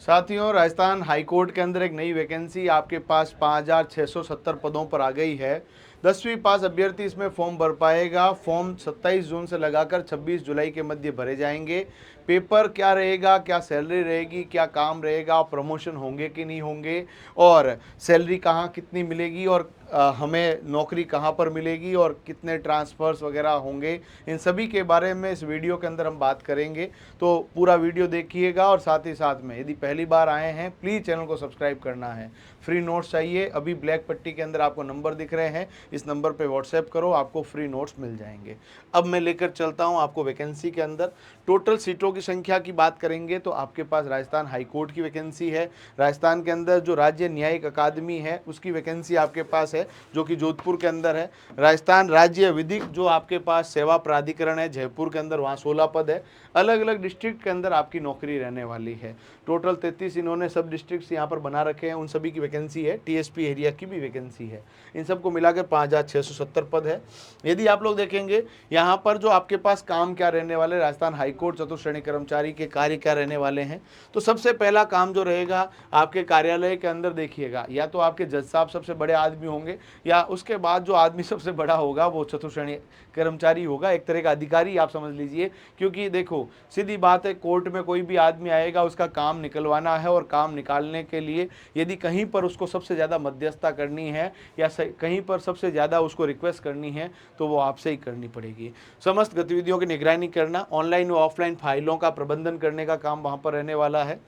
साथियों, Rajasthan high court के अंदर एक नई वैकेंसी आपके पास 5,670 पदों पर आ गई है। 10वीं पास अभ्यर्थी इसमें फॉर्म भर पाएगा। फॉर्म 27 जून से लगाकर 26 जुलाई के मध्य भरे जाएंगे। पेपर क्या रहेगा, क्या सैलरी रहेगी, क्या काम रहेगा, प्रमोशन होंगे कि नहीं होंगे, और सैलरी कहाँ कितनी मिलेगी, और हमें नौकरी कहाँ पर मिलेगी, और कितने ट्रांसफ़र्स वगैरह होंगे, इन सभी के बारे में इस वीडियो के अंदर हम बात करेंगे। तो पूरा वीडियो देखिएगा, और साथ ही साथ में यदि पहली बार आए हैं प्लीज़ चैनल को सब्सक्राइब करना है। फ्री नोट्स चाहिए, अभी ब्लैक पट्टी के अंदर आपको नंबर दिख रहे हैं, इस नंबर पे व्हाट्सएप करो, आपको फ्री नोट्स मिल जाएंगे। अब मैं लेकर चलता हूँ आपको वैकेंसी के अंदर। टोटल सीटों की संख्या की बात करेंगे तो आपके पास राजस्थान हाई कोर्ट की वैकेंसी है। राजस्थान के अंदर जो राज्य न्यायिक अकादमी है उसकी वैकेंसी आपके पास है, जो कि जोधपुर के अंदर है। राजस्थान राज्य विधिक जो आपके पास सेवा प्राधिकरण है जयपुर के अंदर, वहाँ 16 पद है। अलग अलग डिस्ट्रिक्ट के अंदर आपकी नौकरी रहने वाली है। टोटल 33 इन्होंने सब डिस्ट्रिक्ट्स यहाँ पर बना रखे हैं, उन सभी की वैकेंसी है। टीएसपी एरिया की भी वैकेंसी है। इन सबको मिलाकर 5,670 पद है। यदि आप लोग देखेंगे यहाँ पर जो आपके पास काम क्या रहने वाले, राजस्थान हाईकोर्ट चतुर्थ श्रेणी कर्मचारी के कार्य क्या रहने वाले हैं, तो सबसे पहला काम जो रहेगा आपके कार्यालय के अंदर देखिएगा, या तो आपके जज साहब सबसे बड़े आदमी होंगे, या उसके बाद जो आदमी सबसे बड़ा होगा वो चतुर्थ श्रेणी कर्मचारी होगा, एक तरह का अधिकारी आप समझ लीजिए। क्योंकि देखो सीधी बात है, कोर्ट में कोई भी आदमी आएगा, उसका काम निकलवाना है, और काम निकालने के लिए यदि कहीं पर उसको सबसे ज़्यादा मध्यस्थता करनी है, या कहीं पर सबसे ज़्यादा उसको रिक्वेस्ट करनी है, तो वो आपसे ही करनी पड़ेगी। समस्त गतिविधियों की निगरानी करना, ऑनलाइन व ऑफलाइन फाइलों का प्रबंधन करने का काम वहाँ पर रहने वाला है।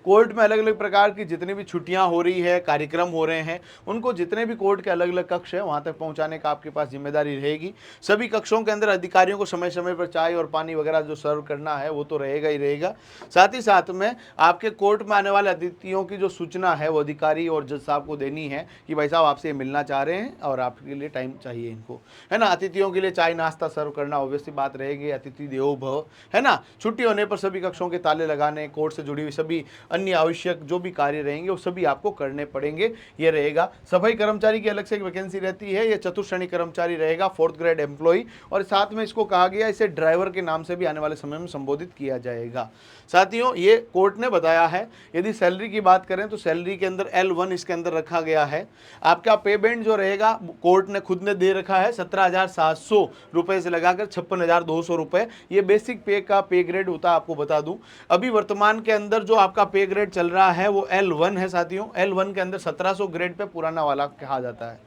कोर्ट में अलग अलग प्रकार की जितनी भी छुट्टियां हो रही है, कार्यक्रम हो रहे हैं, उनको जितने भी कोर्ट के अलग अलग कक्ष है वहां तक पहुंचाने का आपके पास जिम्मेदारी रहेगी। सभी कक्षों के अंदर अधिकारियों को समय समय पर चाय और पानी वगैरह जो सर्व करना है वो तो रहेगा ही रहेगा। साथ ही साथ में आपके कोर्ट में आने वाले अतिथियों की जो सूचना है वो अधिकारी और जज साहब को देनी है कि भाई साहब आपसे मिलना चाह रहे हैं और आपके लिए टाइम चाहिए इनको, है ना। अतिथियों के लिए चाय नाश्ता सर्व करना ऑब्वियसली बात रहेगी, अतिथि देवो भव, है ना। छुट्टी होने पर सभी कक्षों के ताले लगाने, कोर्ट से जुड़ी हुई सभी अन्य आवश्यक जो भी कार्य रहेंगे वो सभी आपको करने पड़ेंगे। ये रहेगा। सफाई कर्मचारी की अलग से एक वैकेंसी रहती है, ये चतुर्थ श्रेणी कर्मचारी रहेगा, 4th ग्रेड एम्प्लॉय, और साथ में इसको कहा गया इसे ड्राइवर के नाम से भी आने वाले समय में संबोधित किया जाएगा। साथियों, ये कोर्ट ने बताया है। यदि सैलरी की बात करें तो सैलरी के अंदर L1 इसके अंदर रखा गया है। आपका पे बैंड जो रहेगा कोर्ट ने खुद ने दे रखा है, 17,700 रुपए से लगाकर 56,200 रुपए। ये बेसिक पे का पे ग्रेड होता है, आपको बता दूं। अभी वर्तमान के अंदर जो आपका पे ग्रेड चल रहा है वो L1 है साथियों। L1 के अंदर 1700 ग्रेड पे पुराना वाला कहा जाता है।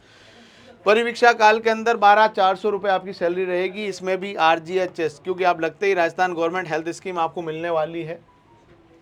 परिवीक्षा काल के अंदर 12,400 रुपए आपकी सैलरी रहेगी। इसमें भी RGHS, क्योंकि आप लगते ही राजस्थान गवर्नमेंट हेल्थ स्कीम आपको मिलने वाली है,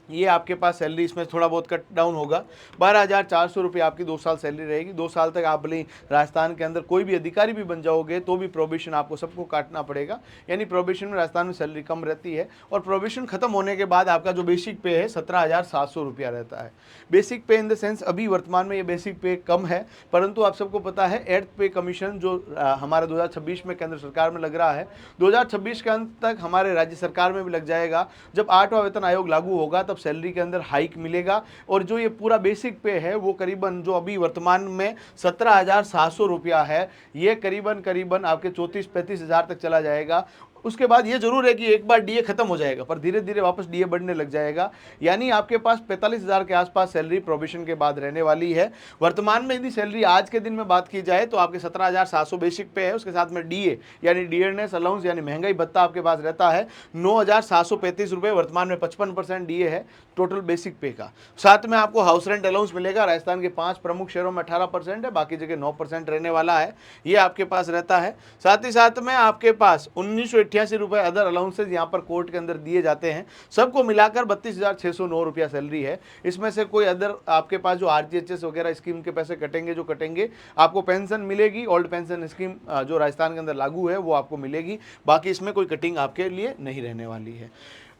ये आपके पास सैलरी इसमें थोड़ा बहुत कट डाउन होगा। 12,400 रुपये आपकी 2 साल सैलरी रहेगी। 2 साल तक आप भले राजस्थान के अंदर कोई भी अधिकारी भी बन जाओगे तो भी प्रोबेशन आपको सबको काटना पड़ेगा, यानी प्रोबेशन में राजस्थान में सैलरी कम रहती है। और प्रोबेशन खत्म होने के बाद आपका जो बेसिक पे है 17,700 रुपया रहता है। बेसिक पे इन द सेंस अभी वर्तमान में ये बेसिक पे कम है, परंतु आप सबको पता है 8th पे कमीशन जो हमारा 2026 में केंद्र सरकार में लग रहा है, 2026 के अंत तक हमारे राज्य सरकार में भी लग जाएगा। जब 8वां वेतन आयोग लागू होगा तब सैलरी के अंदर हाइक मिलेगा, और जो ये पूरा बेसिक पे है वो करीबन जो अभी वर्तमान में 17,700 रुपया है, ये करीबन आपके 34-35 हज़ार तक चला जाएगा। उसके बाद ये जरूर है कि एक बार डीए खत्म हो जाएगा, पर धीरे धीरे वापस डीए बढ़ने लग जाएगा, यानी आपके पास 45,000 के आसपास सैलरी प्रोबेशन के बाद रहने वाली है। वर्तमान में यदि सैलरी आज के दिन में बात की जाए तो आपके 17,700 बेसिक पे है, उसके साथ में डीए यानी डियरनेस अलाउंस यानी महंगाई भत्ता आपके पास रहता है 9,735 रुपये। वर्तमान में 55% डीए है टोटल बेसिक पे का। साथ में आपको हाउस रेंट अलाउंस मिलेगा। राजस्थान के 5 प्रमुख शहरों में 18% है, बाकी जगह 9% रहने वाला है, ये आपके पास रहता है। साथ ही साथ में आपके पास 1988 रुपये अदर अलाउंसेज यहाँ पर कोर्ट के अंदर दिए जाते हैं। सबको मिलाकर 32,609 रुपया सैलरी है। इसमें से कोई अदर आपके पास जो RGHS वगैरह स्कीम के पैसे कटेंगे जो कटेंगे, आपको पेंशन मिलेगी, ओल्ड पेंशन स्कीम जो राजस्थान के अंदर लागू है वो आपको मिलेगी। बाकी इसमें कोई कटिंग आपके लिए नहीं रहने वाली है।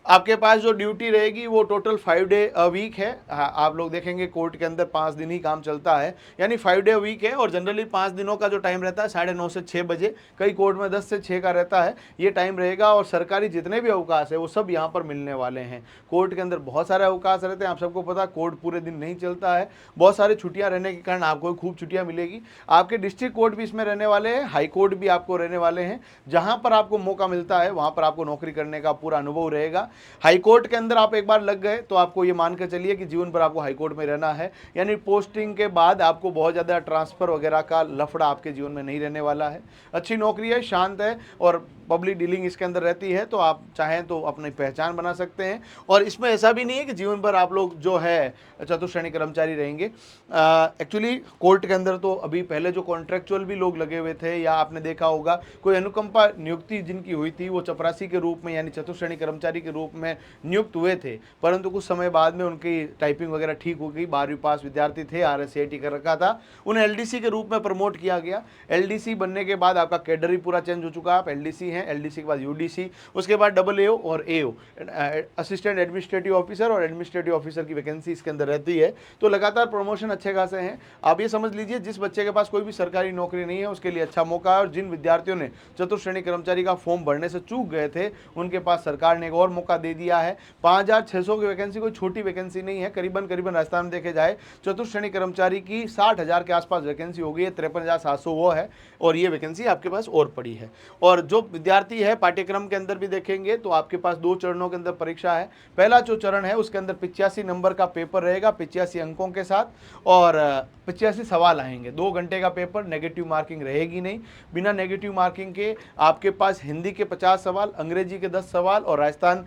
आपके पास जो ड्यूटी रहेगी वो टोटल 5 डे अ वीक है। आप लोग देखेंगे कोर्ट के अंदर 5 दिन ही काम चलता है, यानी 5 डे वीक है। और जनरली 5 दिनों का जो टाइम रहता है 9:30 से 6 बजे, कई कोर्ट में 10 से 6 का रहता है, ये टाइम रहेगा। और सरकारी जितने भी अवकाश है वो सब यहाँ पर मिलने वाले हैं। कोर्ट के अंदर बहुत सारे अवकाश रहते हैं, आप सबको पता कोर्ट पूरे दिन नहीं चलता है, बहुत सारी छुट्टियाँ रहने के कारण आपको खूब छुट्टियाँ मिलेगी। आपके डिस्ट्रिक्ट कोर्ट भी इसमें रहने वाले हैं, हाई कोर्ट भी आपको रहने वाले हैं। जहाँ पर आपको मौका मिलता है वहाँ पर आपको नौकरी करने का पूरा अनुभव रहेगा। हाई कोर्ट के अंदर आप एक बार लग गए तो आपको ये मान कर चलिए कि जीवन भर आपको हाई कोर्ट में रहना है, यानी पोस्टिंग के बाद आपको बहुत ज़्यादा ट्रांसफ़र वगैरह का लफड़ा आपके जीवन में नहीं रहने वाला है। अच्छी नौकरी है, शांत है और पब्लिक डीलिंग इसके अंदर रहती है, तो आप चाहें तो अपनी पहचान बना सकते हैं। और इसमें ऐसा भी नहीं है कि जीवन भर आप लोग जो है चतुश्रेणी कर्मचारी रहेंगे। एक्चुअली कोर्ट के अंदर तो अभी पहले जो कॉन्ट्रेक्चुअल भी लोग लगे हुए थे, या आपने देखा होगा कोई अनुकंपा नियुक्ति जिनकी हुई थी वो चपरासी के रूप में यानी चतुश्रेणी कर्मचारी के रूप में नियुक्त हुए थे, परंतु कुछ समय बाद में उनकी टाइपिंग वगैरह ठीक हो गई। 12वीं पास विद्यार्थी थे, RSCIT कर रखा था, उन्हें LDC के रूप में प्रमोट किया गया। LDC बनने के बाद आपका कैडर ही पूरा चेंज हो चुका है। आप LDC हैं, LDC के बाद UDC, उसके बाद AAO और AO, असिस्टेंट एडमिनिस्ट्रेटिव ऑफिसर और एडमिनिस्ट्रेटिव ऑफिसर की वैकेंसी इसके अंदर रहती है। तो लगातार प्रमोशन अच्छे खासे हैं। आप ये समझ लीजिए जिस बच्चे के पास कोई भी सरकारी नौकरी नहीं है उसके लिए अच्छा मौका है, और जिन विद्यार्थियों ने चतुश्रेणी कर्मचारी का फॉर्म भरने से चूक गए थे उनके पास सरकार ने एक और मौका दे दिया है। 5600 की वैकेंसी कोई छोटी वैकेंसी नहीं है। करीबन राजस्थान में देखे जाए चतुश्रेणी कर्मचारी की 60,000 के आसपास वैकेंसी हो गई है, 53,700 वो है, और ये वैकेंसी आपके पास और पड़ी है। और जो विद्यार्थी है पाठ्यक्रम के अंदर भी देखेंगे तो आपके पास 2 चरणों के अंदर परीक्षा है। पहला जो चरण है उसके अंदर 85 नंबर का पेपर रहेगा, 85 अंकों के साथ, और 85 सवाल आएंगे। 2 घंटे का पेपर, नेगेटिव मार्किंग रहेगी नहीं। बिना नेगेटिव मार्किंग के आपके पास हिंदी के 50 सवाल, अंग्रेजी के 10 सवाल, और राजस्थान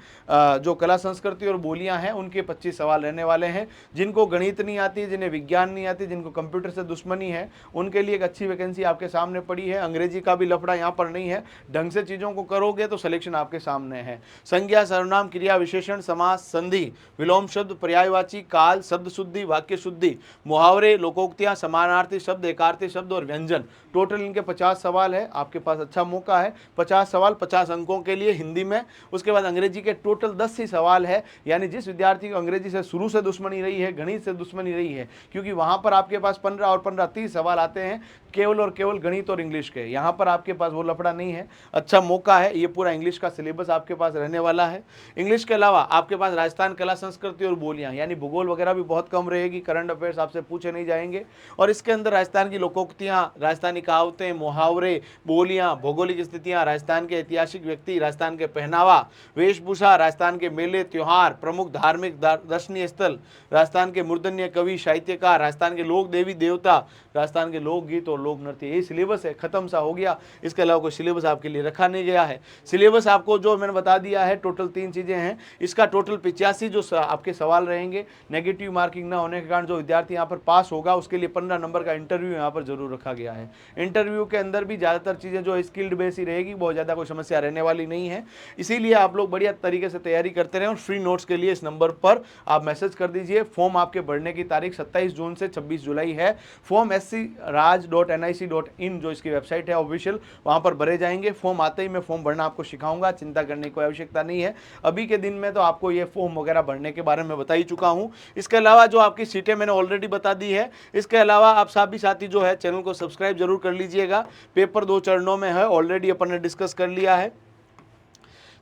जो कला संस्कृति और बोलियां हैं उनके 25 सवाल रहने वाले हैं। जिनको गणित नहीं आती, जिन्हें विज्ञान नहीं आती, जिनको कंप्यूटर से दुश्मनी है, उनके लिए एक अच्छी वैकेंसी आपके सामने पड़ी है। अंग्रेजी का भी लफड़ा यहाँ पर नहीं है, ढंग से चीज़ों को करोगे तो सिलेक्शन आपके सामने है। संज्ञा, सर्वनाम, क्रिया विशेषण, समास, संधि, विलोम शब्द, पर्यायवाची, काल, शब्द शुद्धि, वाक्य शुद्धि, मुहावरे, लोकोक्तियां, समानार्थी शब्द, एकार्थी शब्द और व्यंजन, टोटल इनके 50 सवाल है। आपके पास अच्छा मौका है, 50 सवाल 50 अंकों के लिए हिंदी में। उसके बाद अंग्रेजी के टोटल 10 ही सवाल है, यानी जिस विद्यार्थी को अंग्रेजी से शुरू से दुश्मनी रही है, गणित से दुश्मनी रही है, क्योंकि वहां पर आपके पास 15 और 15 30 सवाल आते हैं केवल और केवल गणित और इंग्लिश के। यहाँ पर आपके पास वो लफड़ा नहीं है, अच्छा मौका है। ये पूरा इंग्लिश का सिलेबस आपके पास रहने वाला है। इंग्लिश के अलावा आपके पास राजस्थान कला संस्कृति और बोलियां यानी भूगोल वगैरह भी बहुत कम रहेगी, करंट अफेयर्स आपसे पूछे नहीं जाएंगे। और इसके अंदर राजस्थान की लोकोक्तियां, राजस्थानी कहावतें, मुहावरे, बोलियां, भौगोलिक स्थितियां, राजस्थान के ऐतिहासिक व्यक्ति, राजस्थान के पहनावा, वेशभूषा, राजस्थान के मेले त्योहार, प्रमुख धार्मिक दर्शनीय स्थल, राजस्थान के मूर्धन्य कवि साहित्यकार, राजस्थान के लोक देवी देवता, राजस्थान के लोकगीत और लोक नृत्य। यही सिलेबस है, खत्म सा हो गया। इसके अलावा कोई सिलेबस आपके लिए रखा नहीं गया है। सिलेबस आपको जो मैंने बता दिया है, टोटल 3 चीज़ें हैं। इसका टोटल 85 जो आपके सवाल रहेंगे, नेगेटिव मार्किंग ना होने के कारण जो विद्यार्थी यहाँ पर पास होगा उसके लिए 15 नंबर का इंटरव्यू यहाँ पर जरूर रखा गया है। इंटरव्यू के अंदर भी ज़्यादातर चीज़ें जो स्किल्ड बेस ही रहेगी, बहुत ज़्यादा कोई समस्या रहने वाली नहीं है। इसीलिए आप लोग बढ़िया तरीके से तैयारी करते रहें, और फ्री नोट्स के लिए इस नंबर पर आप मैसेज कर दीजिए। फॉर्म आपके भरने की तारीख 27 जून से 26 जुलाई है। फॉर्म scraj.nic.in जो इसकी वेबसाइट है ऑफिशियल, वहाँ पर भरे जाएंगे। फॉर्म आते ही मैं फॉर्म भरना आपको सिखाऊंगा, चिंता करने की कोई आवश्यकता नहीं है। अभी के दिन में तो आपको ये फॉर्म वगैरह भरने के बारे में बता ही चुका हूँ। इसके अलावा जो आपकी सीटें मैंने ऑलरेडी बता दी है। इसके अलावा आप सभी साथी जो है चैनल को सब्सक्राइब जरूर कर लीजिएगा। पेपर 2 चरणों में है, ऑलरेडी अपन ने डिस्कस कर लिया है।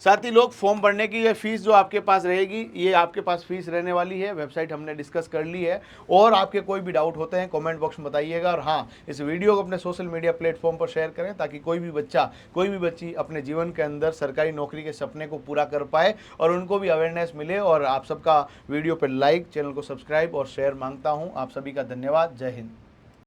साथ ही लोग फॉर्म भरने की ये फीस जो आपके पास रहेगी, ये आपके पास फीस रहने वाली है, वेबसाइट हमने डिस्कस कर ली है। और आपके कोई भी डाउट होते हैं कमेंट बॉक्स में बताइएगा। और हाँ, इस वीडियो को अपने सोशल मीडिया प्लेटफॉर्म पर शेयर करें ताकि कोई भी बच्चा, कोई भी बच्ची अपने जीवन के अंदर सरकारी नौकरी के सपने को पूरा कर पाए और उनको भी अवेयरनेस मिले। और आप सबका वीडियो पर लाइक, चैनल को सब्सक्राइब और शेयर मांगता हूँ। आप सभी का धन्यवाद। जय हिंद।